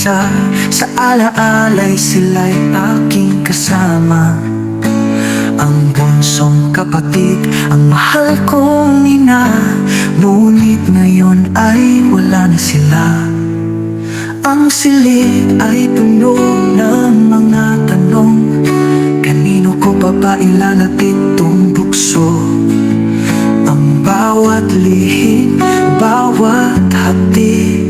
mag-isa. Sa alaala'y sila'y aking kasama. Ang bunsong kapatid, ang mahal kong ina. Ngunit ngayon ay wala na sila. Ang silid ay puno ng mga tanong. Kanino ko pa ba ilalapit tong bukso? Ang bawat lihim, bawat hati,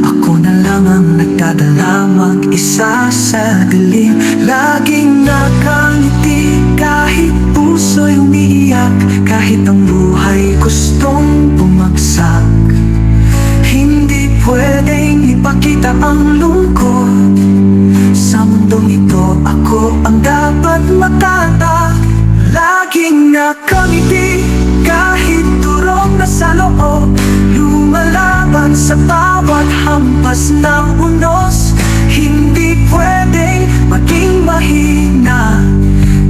ako na lang ang nagdadala mag-isa sa dilim. Laging nakangiti kahit puso'y umiiyak, kahit ang buhay gustong bumagsak. Hindi pwedeng ipakita ang lungkot. Sa mundong ito, ako ang dapat matatak. Laging nakangiti kahit durog na sa loob, lumalaban sa bawat hampas ng unos. Hindi pwedeng maging mahina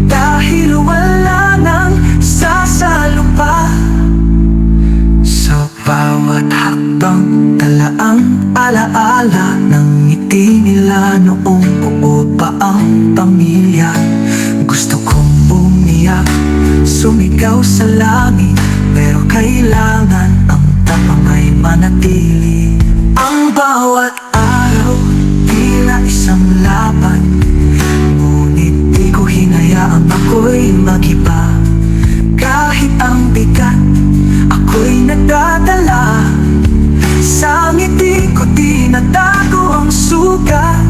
dahil wala nang sasalo pa. Sa bawat hakbang, dala ang alaala ng ngiti nila noong buo pa ang pamilya. Gusto kong umiyak, sumigaw sa langit, pero kailangan ang tapang ay manatili. Ang bawat araw, tila isang laban, ngunit di ko hinayaang ako'y mag-iba. Kahit ang bigat, ako'y nagdadala. Sa ngiti ko tinatago ang sugat.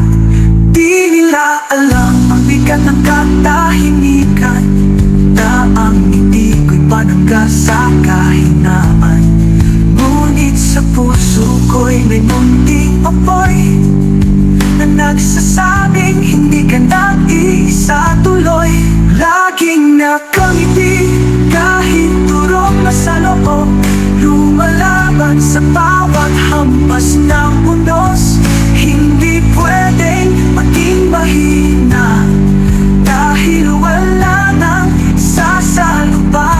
Di nila alam ang bigat ng katahimikan, na ang ngiti ko'y panangga sa kahinaman. Ngunit sa puso ko'y may munting apoy na nagsasabing hindi ka nag-iisa tuloy. Laging nakangiti kahit durog na sa loob, lumalaban sa bawat hampas ng unos. Hindi pwedeng maging mahina dahil wala nang sasalo pa.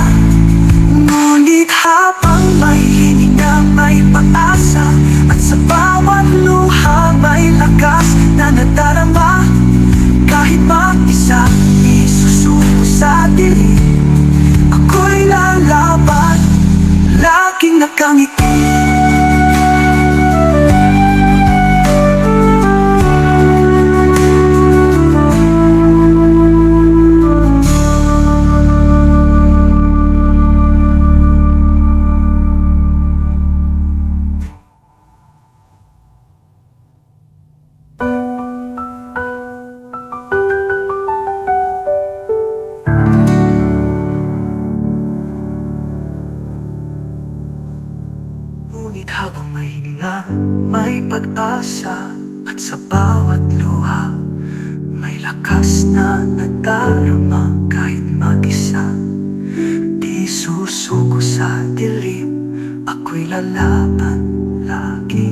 Ngunit habang may hininga, may pag-asa, at sa bawat luha may lakas na nadarama. Kahit mag-isa, isusuko sa dilim, ako'y lalaban, laging nakangiti. Ngunit habang may hininga, may pag-asa, at sa bawat luha may lakas na nadarama. Kahit mag-isa, di susuko sa dilim, ako'y lalaban lagi.